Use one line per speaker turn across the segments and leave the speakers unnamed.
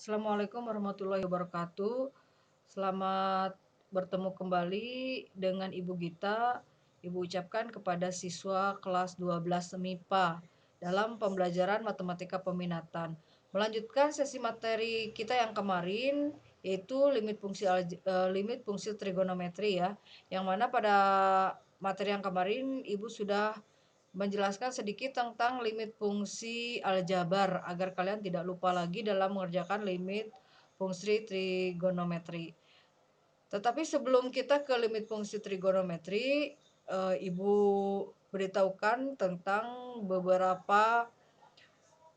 Assalamualaikum warahmatullahi wabarakatuh. Selamat bertemu kembali dengan Ibu Gita. Ibu ucapkan kepada siswa kelas 12 MIPA dalam pembelajaran matematika peminatan. Melanjutkan sesi materi kita yang kemarin, yaitu limit fungsi trigonometri ya. Yang mana pada materi yang kemarin Ibu sudah menjelaskan sedikit tentang limit fungsi aljabar agar kalian tidak lupa lagi dalam mengerjakan limit fungsi trigonometri. Tetapi sebelum kita ke limit fungsi trigonometri, Ibu beritahukan tentang beberapa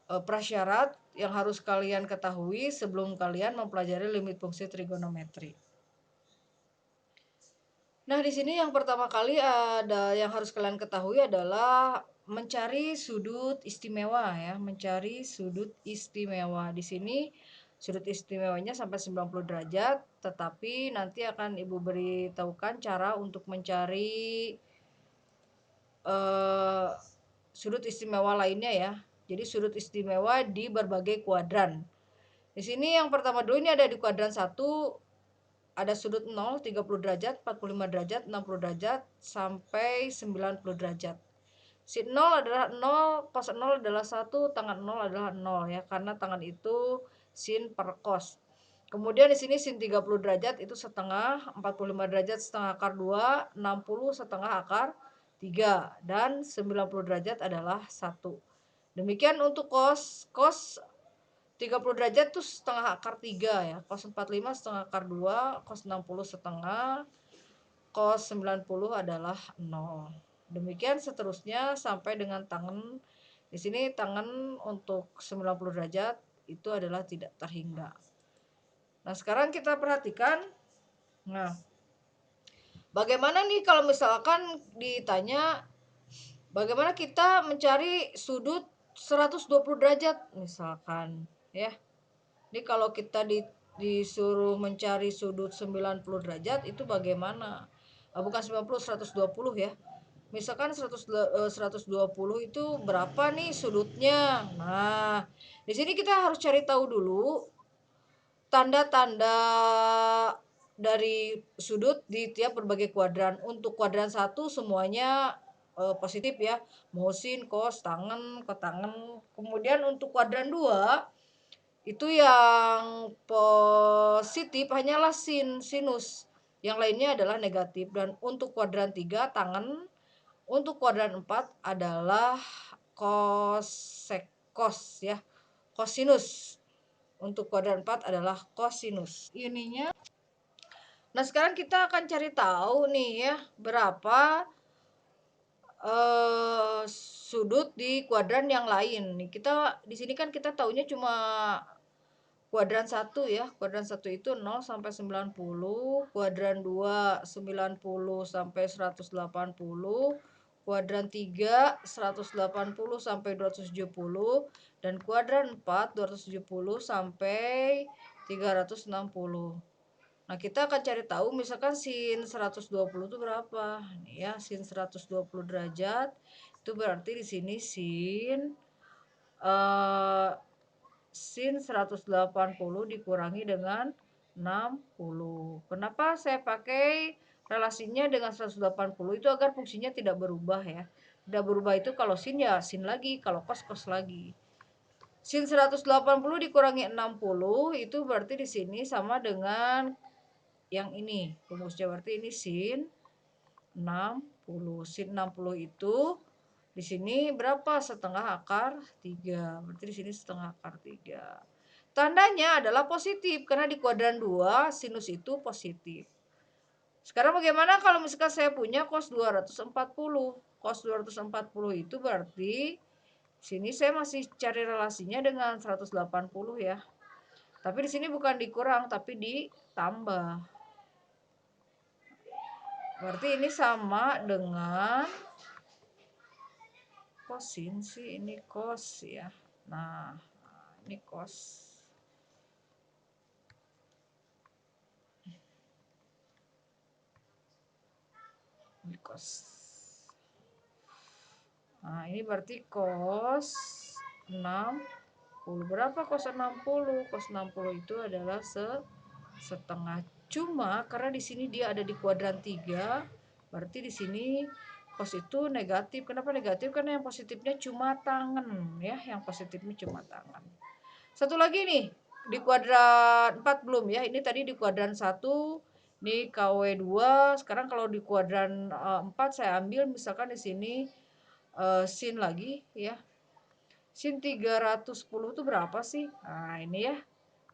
prasyarat yang harus kalian ketahui sebelum kalian mempelajari limit fungsi trigonometri. Nah, di sini yang pertama kali ada yang harus kalian ketahui adalah mencari sudut istimewa ya, mencari sudut istimewa. Di sini sudut istimewanya sampai 90 derajat, tetapi nanti akan Ibu beritahukan cara untuk mencari sudut istimewa lainnya ya. Jadi sudut istimewa di berbagai kuadran. Di sini yang pertama dulu ini ada di kuadran 1, ada sudut 0, 30 derajat, 45 derajat, 60 derajat, sampai 90 derajat. Sin 0 adalah 0, cos 0 adalah 1, tangan 0 adalah 0 ya, karena tangan itu sin per cos. Kemudian di sini sin 30 derajat itu setengah, 45 derajat setengah akar 2, 60 setengah akar 3, dan 90 derajat adalah 1. Demikian untuk cos. Cos 30 derajat tuh setengah akar 3 ya. Cos 45 setengah akar 2, cos 60 setengah, cos 90 adalah 0. Demikian seterusnya sampai dengan tangan. Di sini tangan untuk 90 derajat itu adalah tidak terhingga. Nah, sekarang kita perhatikan. Nah, bagaimana nih kalau misalkan ditanya bagaimana kita mencari sudut 120 derajat misalkan ya. Ini kalau kita disuruh mencari sudut 90 derajat itu bagaimana? Bukan 90, 120 ya. Misalkan 120 itu berapa nih sudutnya? Nah, di sini kita harus cari tahu dulu tanda-tanda dari sudut di tiap berbagai kuadran. Untuk kuadran 1 semuanya positif ya. Mau sin, cos, tangen, kotangen. Kemudian untuk kuadran 2 itu yang positif hanyalah sinus. Yang lainnya adalah negatif. Dan untuk kuadran 3 tangen, untuk kuadran 4 adalah cos ya. Kosinus. Untuk kuadran 4 adalah kosinus. Ininya. Nah, sekarang kita akan cari tahu nih ya, berapa sudut di kuadran yang lain. Nih, kita di sini kan kita taunya cuma kuadran 1 ya. Kuadran 1 itu 0 sampai 90, kuadran 2 90 sampai 180, kuadran 3 180 sampai 270, dan kuadran 4 270 sampai 360. Nah, kita akan cari tahu misalkan sin 120 itu berapa. Nih ya, sin 120 derajat itu berarti di sini sin 180 dikurangi dengan 60. Kenapa saya pakai relasinya dengan 180 itu agar fungsinya tidak berubah ya. Tidak berubah itu kalau sin ya sin lagi, kalau cos cos lagi. Sin 180 dikurangi 60 itu berarti di sini sama dengan yang ini. Rumusnya berarti ini sin 60. Sin 60 itu di sini berapa? Setengah akar 3. Berarti di sini setengah akar 3. Tandanya adalah positif karena di kuadran 2 sinus itu positif. Sekarang bagaimana kalau misalkan saya punya cos 240? Cos 240 itu berarti sini saya masih cari relasinya dengan 180 ya. Tapi di sini bukan dikurang tapi ditambah. Berarti ini sama dengan kosin sih, ini cos ya. Nah, ini cos. Ini cos. Nah, ini berarti cos 60 Berapa cos 60? Cos 60 itu adalah setengah. Cuma karena di sini dia ada di kuadran 3, berarti di sini cos itu negatif. Kenapa negatif? Karena yang positifnya cuma tangan ya, yang positifnya cuma tangan. Satu lagi nih, di kuadran 4 belum ya. Ini tadi di kuadran 1, ini KW2. Sekarang kalau di kuadran 4 saya ambil misalkan di sini sin lagi ya. Sin 310 itu berapa sih? Nah, ini ya.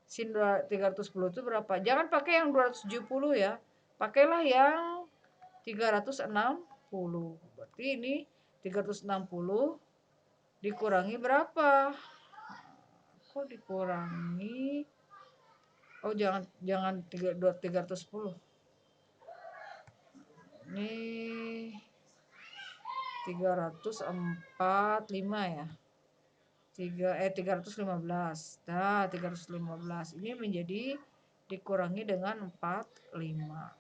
Sin 310 itu berapa? Jangan pakai yang 270 ya. Pakailah yang 360. Berarti ini 360 dikurangi berapa? Kok dikurangi? Oh, jangan 310. Ini 345 ya. 315. Nah, 315 ini menjadi dikurangi dengan 45.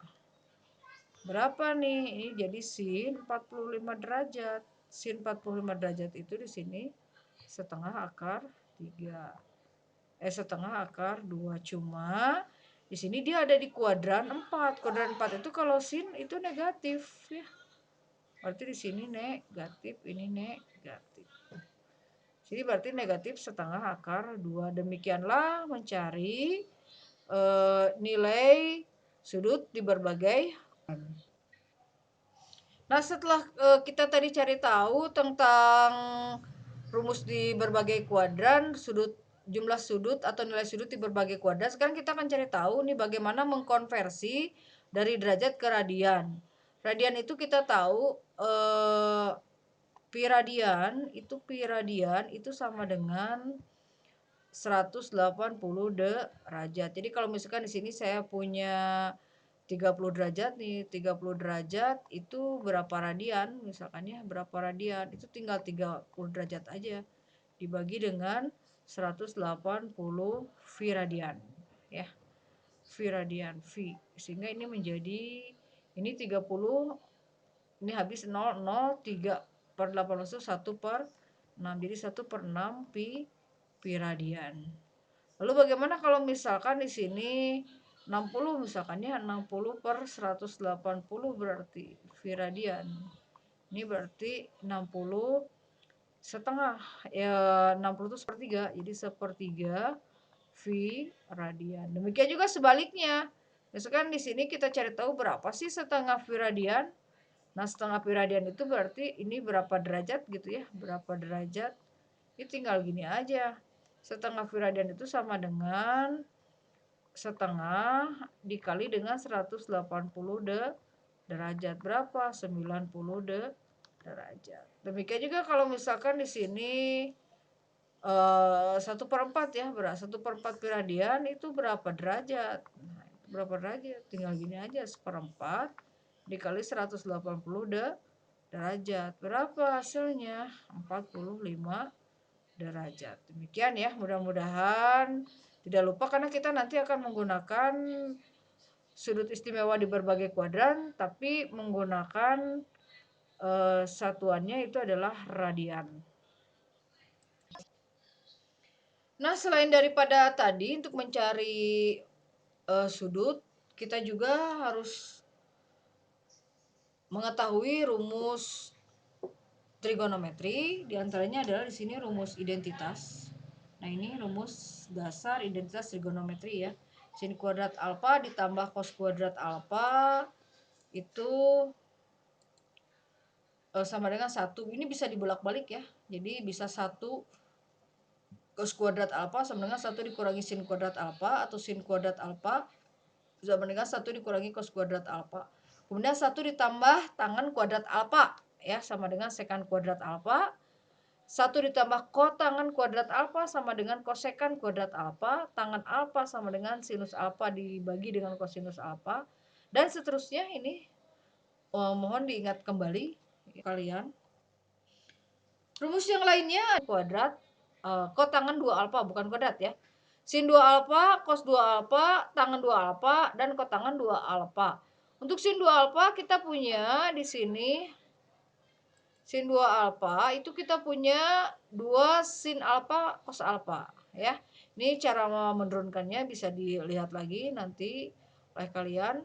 Berapa nih? Ini jadi sin 45 derajat. Sin 45 derajat itu di sini setengah akar 3. Setengah akar 2. Cuma di sini dia ada di kuadran 4. Kuadran 4 itu kalau sin itu negatif ya. Berarti di sini negatif, ini negatif. Jadi berarti negatif setengah akar 2. Demikianlah mencari nilai sudut di berbagai. Nah, setelah kita tadi cari tahu tentang rumus di berbagai kuadran, jumlah sudut atau nilai sudut di berbagai kuadran, sekarang kita akan cari tahu nih bagaimana mengkonversi dari derajat ke radian. Radian itu kita tahu pi radian itu sama dengan 180 derajat. Jadi kalau misalkan di sini saya punya 30 derajat nih, 30 derajat itu berapa radian? Misalkan ya, berapa radian? Itu tinggal 30 derajat aja dibagi dengan 180 V radian ya. V radian, V. Sehingga ini menjadi ini 30, ini habis 0,03 per 8 itu 1/6. Jadi 1/6 pi radian. Lalu bagaimana kalau misalkan di sini 60, misalkan ya 60 per 180 berarti V radian. Ini berarti 60 setengah ya, 60 itu sepertiga, jadi sepertiga V radian. Demikian juga sebaliknya. Misalkan di sini kita cari tahu berapa sih setengah V radian. Nah, setengah V radian itu berarti ini berapa derajat gitu ya, berapa derajat. Ini tinggal gini aja. Setengah V radian itu sama dengan setengah dikali dengan 180 derajat. Berapa? 90 derajat. Demikian juga kalau misalkan di sini 1/4 ya, 1/4 pi radian itu berapa derajat? Nah, berapa derajat? Tinggal gini aja, 1/4 dikali 180 derajat. Berapa hasilnya? 45 derajat. Demikian ya, mudah-mudahan tidak lupa karena kita nanti akan menggunakan sudut istimewa di berbagai kuadran, tapi menggunakan satuannya itu adalah radian. Nah, selain daripada tadi untuk mencari sudut, kita juga harus mengetahui rumus trigonometri. Di antaranya adalah di sini rumus identitas. Nah, ini rumus dasar identitas trigonometri ya. Sin kuadrat alfa ditambah cos kuadrat alfa itu sama dengan 1. Ini bisa dibolak-balik ya. Jadi bisa 1 cos kuadrat alfa sama dengan 1 dikurangi sin kuadrat alfa, atau sin kuadrat alfa sama dengan 1 dikurangi cos kuadrat alfa. Kemudian 1 ditambah tangan kuadrat alfa ya, sama dengan sekan kuadrat alfa. 1 ditambah kotangan kuadrat alfa sama dengan kosekan kuadrat alfa. Tangan alfa sama dengan sinus alfa dibagi dengan kosinus alfa. Dan seterusnya ini mohon diingat kembali kalian. Rumus yang lainnya kuadrat kotangan 2 alfa, bukan kuadrat ya. Sin 2 alfa, cos 2 alfa, tangan 2 alfa, dan kotangan 2 alfa. Untuk sin 2 alfa kita punya di sini sin 2 alfa itu kita punya 2 sin alfa cos alfa. ya. Ini cara menurunkannya bisa dilihat lagi nanti oleh kalian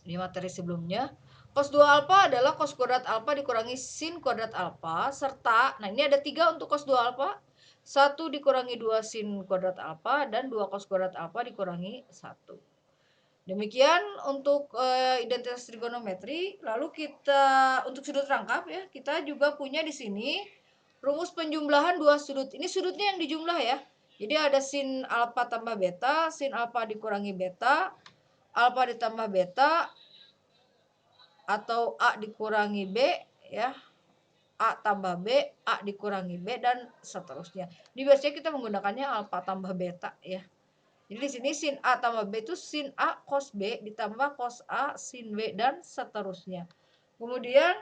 di materi sebelumnya. Cos 2 alfa adalah cos kuadrat alfa dikurangi sin kuadrat alfa serta, nah ini ada 3 untuk cos 2 alfa. 1 dikurangi 2 sin kuadrat alfa dan 2 cos kuadrat alfa dikurangi 1. Demikian untuk identitas trigonometri. Lalu kita untuk sudut rangkap ya, kita juga punya di sini rumus penjumlahan dua sudut. Ini sudutnya yang dijumlah ya. Jadi ada sin alfa tambah beta, sin alfa dikurangi beta, alfa ditambah beta atau A dikurangi B ya. A tambah B, A dikurangi B dan seterusnya. Di biasanya kita menggunakannya alfa tambah beta ya. Jadi di sini sin A tambah B itu sin A cos B ditambah cos A sin B dan seterusnya. Kemudian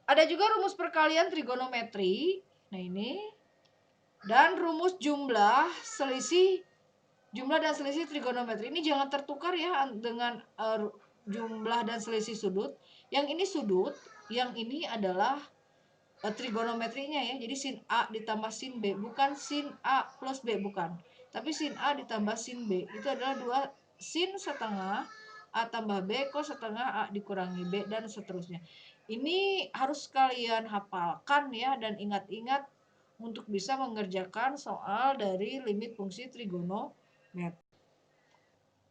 ada juga rumus perkalian trigonometri. Nah ini dan rumus jumlah dan selisih trigonometri. Ini jangan tertukar ya dengan jumlah dan selisih sudut. Yang ini sudut, yang ini adalah trigonometrinya ya. Jadi sin A ditambah sin B, bukan sin A plus B, bukan. Tapi sin A ditambah sin B itu adalah 2 sin setengah A tambah B cos setengah A dikurangi B dan seterusnya. Ini harus kalian hafalkan ya dan ingat-ingat untuk bisa mengerjakan soal dari limit fungsi trigonometri.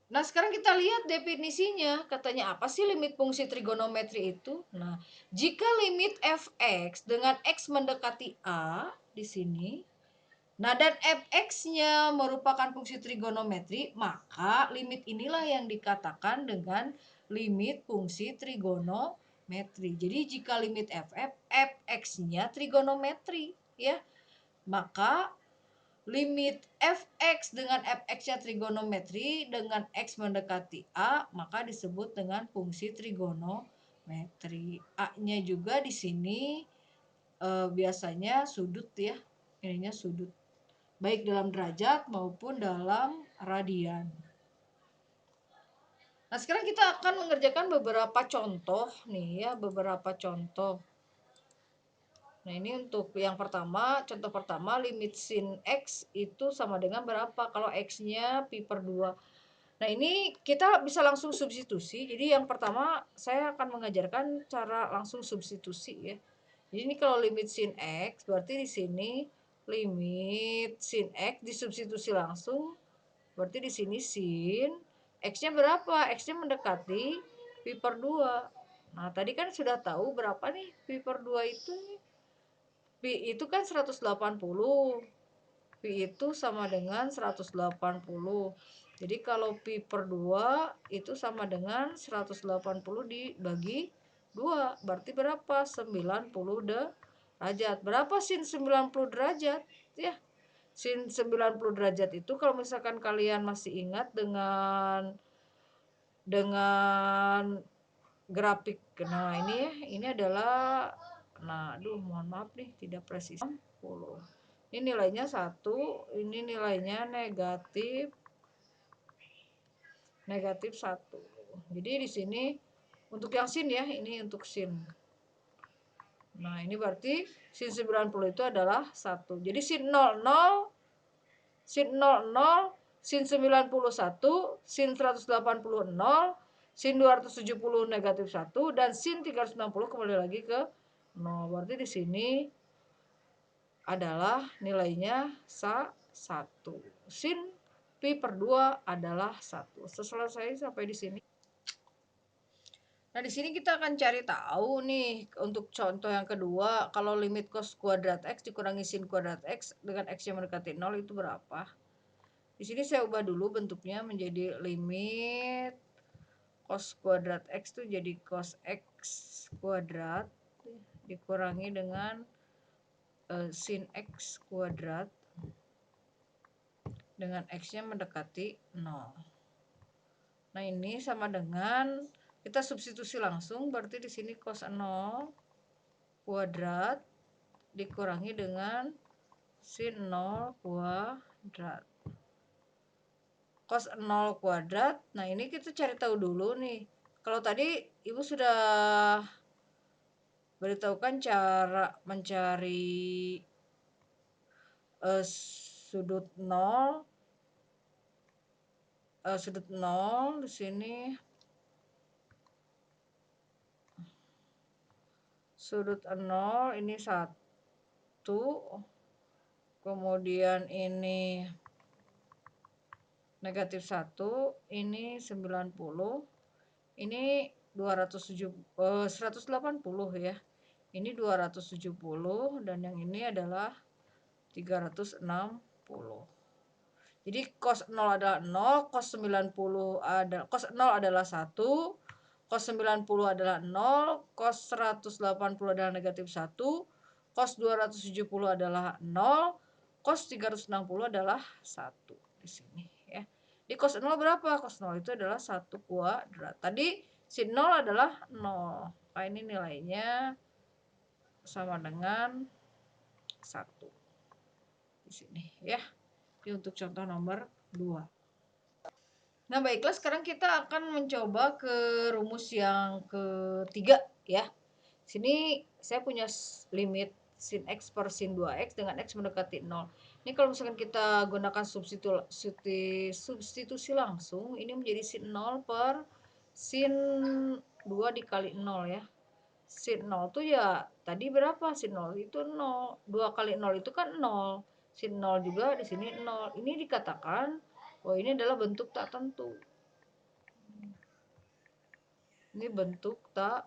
Nah, sekarang kita lihat definisinya. Katanya apa sih limit fungsi trigonometri itu? Nah, jika limit fx dengan x mendekati a di sini, nah dan fx-nya merupakan fungsi trigonometri, maka limit inilah yang dikatakan dengan limit fungsi trigonometri. Jadi jika limit fx-nya trigonometri, ya, maka limit fx dengan fx-nya trigonometri dengan x mendekati a maka disebut dengan fungsi trigonometri. A-nya juga di sini biasanya sudut ya, ininya sudut baik dalam derajat maupun dalam radian. Nah sekarang kita akan mengerjakan beberapa contoh nih ya, beberapa contoh. Nah ini untuk yang pertama, contoh pertama limit sin X itu sama dengan berapa kalau X-nya pi per 2. Nah ini kita bisa langsung substitusi. Jadi yang pertama saya akan mengajarkan cara langsung substitusi ya. Jadi ini kalau limit sin X berarti di sini limit sin X disubstitusi langsung. Berarti di sini sin X-nya berapa? X-nya mendekati pi per 2. Nah tadi kan sudah tahu berapa nih pi per 2 itu nih. Pi itu kan 180. Pi itu sama dengan 180. Jadi kalau pi per 2 itu sama dengan 180 dibagi 2. Berarti berapa? 90 derajat. Berapa sin 90 derajat? Ya. Sin 90 derajat itu kalau misalkan kalian masih ingat dengan grafik. Nah, ini adalah, nah aduh mohon maaf nih tidak presisi. Ini nilainya 1, ini nilainya negatif 1. Jadi di sini untuk yang sin ya, ini untuk sin. Nah, ini berarti sin 90 itu adalah 1. Jadi sin 00, sin 00, sin 91, sin 180 0, sin 270 negatif 1 dan sin 360 kembali lagi ke 0. Berarti di sini adalah nilainya 1. Sin pi per 2 adalah 1. Selesai sampai di sini. Nah, di sini kita akan cari tahu nih untuk contoh yang kedua, kalau limit cos kuadrat X dikurangi sin kuadrat X dengan X yang mendekati 0 itu berapa? Di sini saya ubah dulu bentuknya menjadi limit cos kuadrat X itu jadi cos X kuadrat dikurangi dengan sin X kuadrat dengan X-nya mendekati 0. Nah, ini sama dengan kita substitusi langsung, berarti di sini cos 0 kuadrat dikurangi dengan sin 0 kuadrat. Cos 0 kuadrat, nah ini kita cari tahu dulu nih. Kalau tadi Ibu sudah beritahukan cara mencari sudut 0, sudut 0 di sini sudut 0 ini 1, kemudian ini negatif 1, ini 90, ini 180 ya. Ini 270 dan yang ini adalah 360. Jadi cos 0 adalah 0, cos 90 adalah cos 0 adalah 1, cos 90 adalah 0, cos 180 adalah negatif 1, cos 270 adalah 0, cos 360 adalah 1 di sini ya. Di cos 0 berapa? Cos 0 itu adalah 1 kuadrat. Tadi sin 0 adalah 0. Nah, ini nilainya sama dengan 1 di sini ya. Ini untuk contoh nomor 2. Nah, baiklah sekarang kita akan mencoba ke rumus yang ketiga ya. Sini saya punya limit sin x per sin 2x dengan x mendekati 0. Ini kalau misalkan kita gunakan substitusi langsung, ini menjadi sin 0 per sin 2 dikali 0 ya. Sin 0 tuh ya tadi berapa? Sin 0 itu 0. 2 kali 0 itu kan 0. Sin 0 juga di sini 0. Ini dikatakan bahwa ini adalah bentuk tak tentu. Ini bentuk tak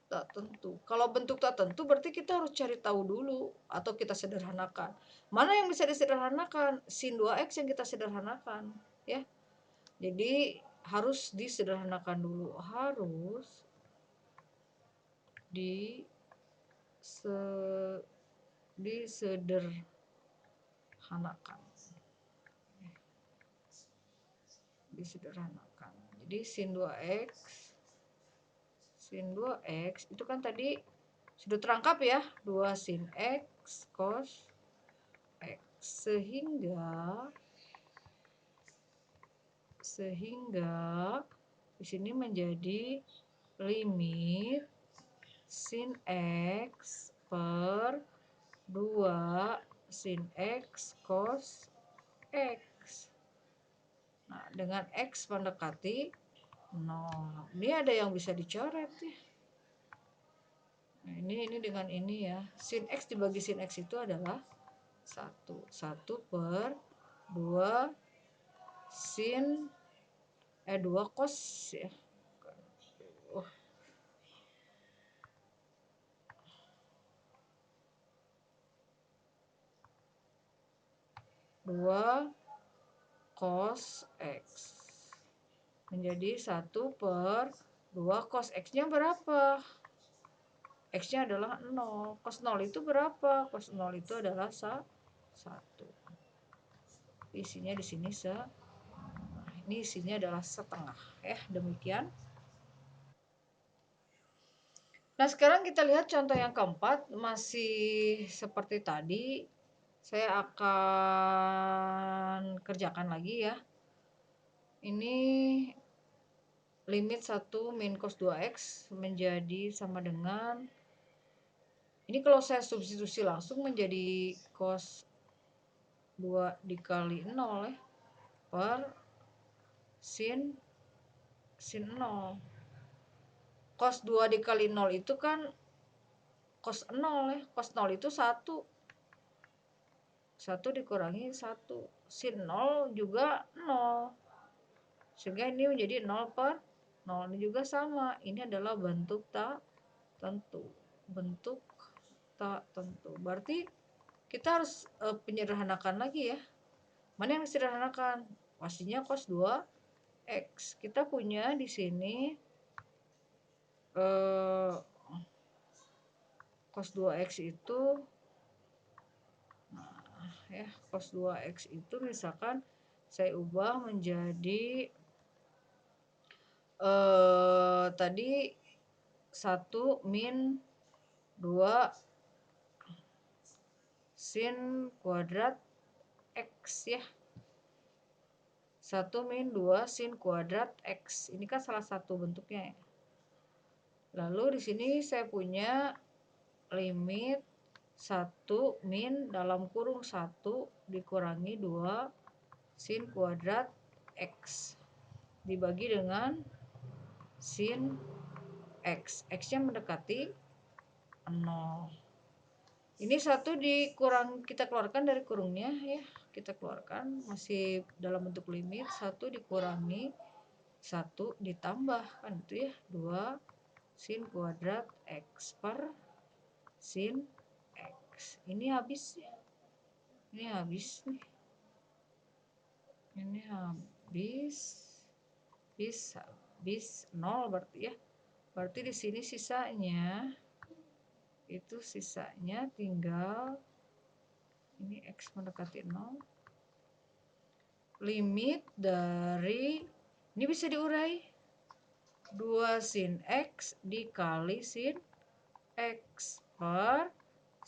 tentu. Kalau bentuk tak tentu berarti kita harus cari tahu dulu atau kita sederhanakan. Mana yang bisa disederhanakan? Sin 2x yang kita sederhanakan, ya. Jadi harus disederhanakan dulu, harus disederhanakan. Disederhanakan. Jadi sin 2x itu kan tadi sudut rangkap ya, 2 sin x cos x sehingga di sini menjadi limit sin x per 2 sin x cos x. Nah, dengan x mendekati 0. Ini ada yang bisa dicoret ya. Nah, ini dengan ini ya. Sin x dibagi sin x itu adalah 1. 1 per 2 sin 2 cos ya. 2 cos x menjadi 1 per 2 cos x-nya berapa? X-nya adalah 0. Cos 0 itu berapa? Cos 0 itu adalah 1. Isinya di sini ini isinya adalah setengah ya. Demikian. Nah, sekarang kita lihat contoh yang keempat, masih seperti tadi. Saya akan kerjakan lagi ya. Ini limit 1 min cos 2x menjadi sama dengan, ini kalau saya substitusi langsung menjadi cos 2 dikali 0 ya, per sin 0. Cos 2 dikali 0 itu kan cos 0 ya. Cos 0 itu 1. 1 dikurangi 1. Sin 0 juga 0. Sehingga ini menjadi 0 per 0. Ini juga sama. Ini adalah bentuk tak tentu. Bentuk tak tentu. Berarti kita harus penyederhanakan lagi ya. Mana yang disederhanakan? Pastinya cos 2x. Kita punya di sini cos 2x itu ya, cos 2x itu misalkan saya ubah menjadi tadi 1 min 2 sin kuadrat x ya. 1 min 2 sin kuadrat x. Ini kan salah satu bentuknya ya. Lalu di sini saya punya limit 1 min dalam kurung 1 dikurangi 2 sin kuadrat X dibagi dengan sin X. X-nya mendekati 0. Ini 1 kita keluarkan dari kurungnya ya. Kita keluarkan masih dalam bentuk limit. 1 dikurangi 1 ditambah kan itu ya 2 sin kuadrat X per sin X. Ini habis ya. Ini habis nih. Ini habis 0 berarti ya. Berarti di sini sisanya tinggal ini X mendekati 0. Limit dari ini bisa diurai 2 sin X dikali sin X per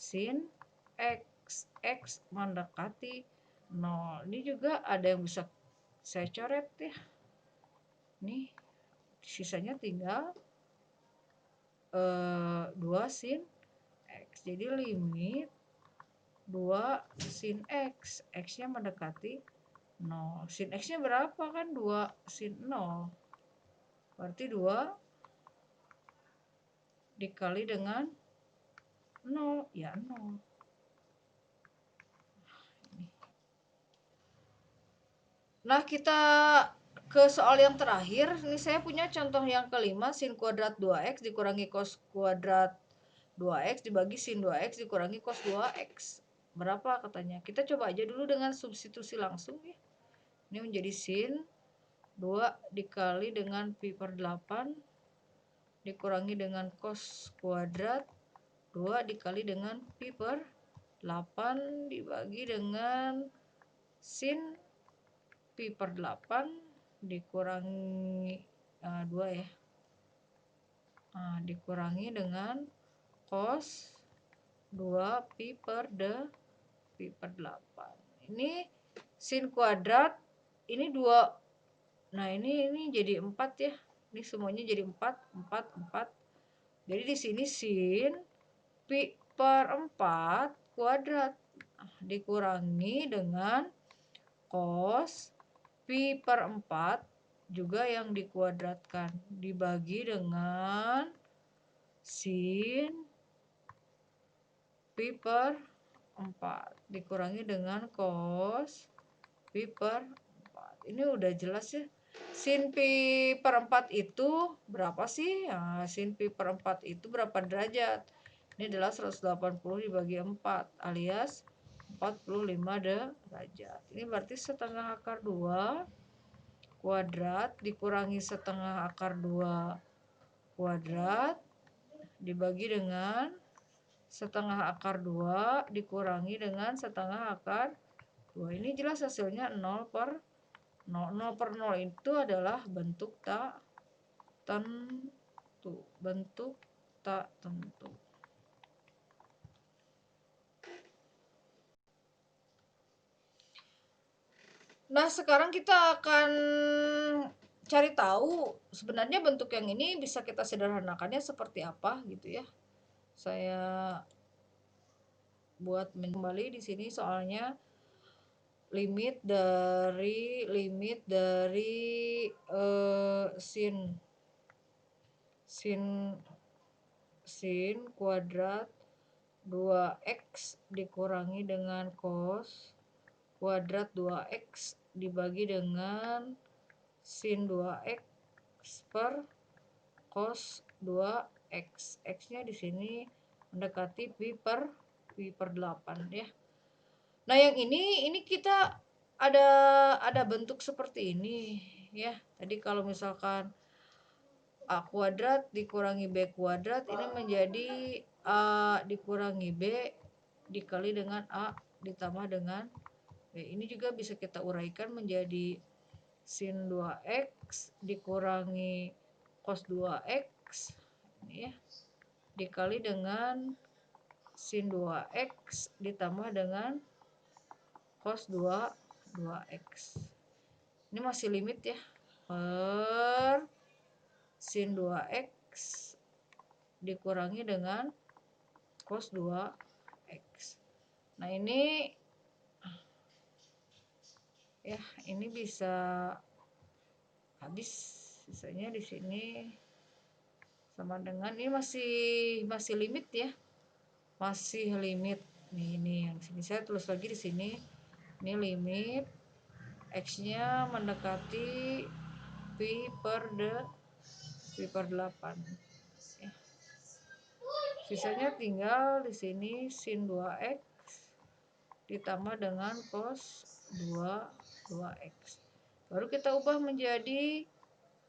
sin X. X mendekati 0. Ini juga ada yang bisa saya coret ya. Nih sisanya tinggal 2 sin X. Jadi limit 2 sin X. X-nya mendekati 0. Sin X-nya berapa kan? 2 sin 0. Berarti 2 dikali dengan 0. Ya 0. Nah kita ke soal yang terakhir. Ini saya punya contoh yang kelima. Sin kuadrat 2X dikurangi cos kuadrat 2X dibagi sin 2X dikurangi cos 2X. Berapa katanya? Kita coba aja dulu dengan substitusi langsung ya. Ini menjadi sin 2 dikali dengan pi per 8 dikurangi dengan cos kuadrat 2 dikali dengan pi per 8 dibagi dengan sin pi per 8 dikurangi 2 ya. Dikurangi dengan cos 2 pi per 8. Ini sin kuadrat ini 2. Nah, ini jadi 4 ya. Ini semuanya jadi 4, 4, 4. Jadi di sini sin pi per 4 kuadrat dikurangi dengan cos pi per 4 juga yang dikuadratkan dibagi dengan sin pi per 4 dikurangi dengan cos pi per 4. Ini udah jelas ya. Sin pi per 4 itu berapa sih? Sin pi per 4 itu berapa derajat? Ini adalah 180 dibagi 4 alias 45 derajat. Ini berarti setengah akar 2 kuadrat dikurangi setengah akar 2 kuadrat dibagi dengan setengah akar 2 dikurangi dengan setengah akar 2. Ini jelas hasilnya 0 per 0. 0 per 0 itu adalah bentuk tak tentu. Bentuk tak tentu. Nah, sekarang kita akan cari tahu sebenarnya bentuk yang ini bisa kita sederhanakannya seperti apa gitu ya. Saya buat kembali di sini soalnya limit dari sin kuadrat 2x dikurangi dengan cos kuadrat 2x dibagi dengan sin 2x per cos 2x. X-nya di sini mendekati pi per 8 ya. Nah, yang ini kita ada bentuk seperti ini ya. Tadi kalau misalkan A kuadrat dikurangi B kuadrat ini menjadi A dikurangi B dikali dengan A ditambah dengan B. Ini juga bisa kita uraikan menjadi sin 2x dikurangi cos 2x ini ya dikali dengan sin 2x ditambah dengan cos 2x. Ini masih limit ya. Per sin 2x dikurangi dengan cos 2x. X. Nah, ini ya, ini bisa habis, sisanya di sini sama dengan ini masih limit ya. Masih limit. Nih, ini yang sini saya tulis lagi di sini. Ini limit X-nya mendekati pi per 8. Ya. Sisanya tinggal di sini sin 2x ditambah dengan cos 2x. Baru kita ubah menjadi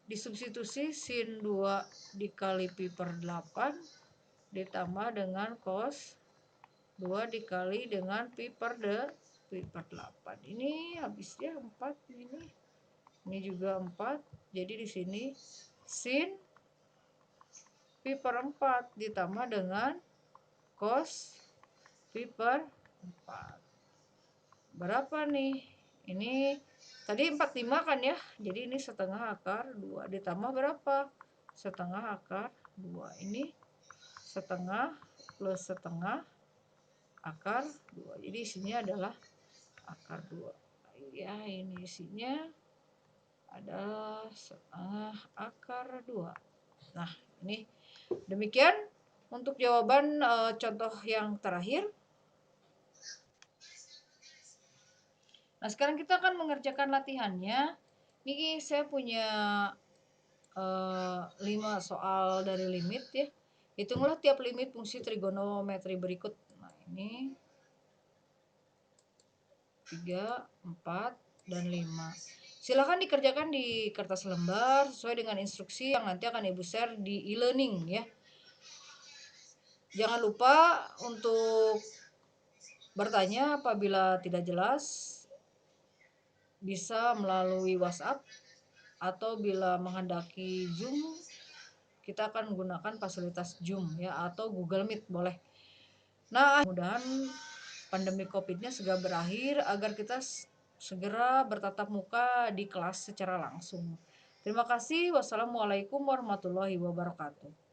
disubstitusi sin 2 dikali pi per 8 ditambah dengan cos 2 dikali dengan pi per 8. Ini habisnya 4 ini. Ini juga 4. Jadi di sini sin pi per 4 ditambah dengan cos pi per 4. Berapa nih? Ini tadi 45 kan ya. Jadi ini setengah akar 2 ditambah berapa? Setengah akar 2. Ini setengah plus setengah akar 2. Jadi isinya adalah akar 2. Ya, ini isinya adalah setengah akar 2. Nah, ini demikian untuk jawaban contoh yang terakhir. Nah, sekarang kita akan mengerjakan latihannya. Ini saya punya 5 soal dari limit ya. Hitunglah tiap limit fungsi trigonometri berikut. Nah, ini 3, 4, dan 5. Silahkan dikerjakan di kertas lembar sesuai dengan instruksi yang nanti akan Ibu share di e-learning ya. Jangan lupa untuk bertanya apabila tidak jelas, bisa melalui WhatsApp atau bila menghendaki Zoom kita akan menggunakan fasilitas Zoom ya, atau Google Meet boleh. Nah, mudah-mudahan pandemi Covid-nya segera berakhir agar kita segera bertatap muka di kelas secara langsung. Terima kasih. Wassalamualaikum warahmatullahi wabarakatuh.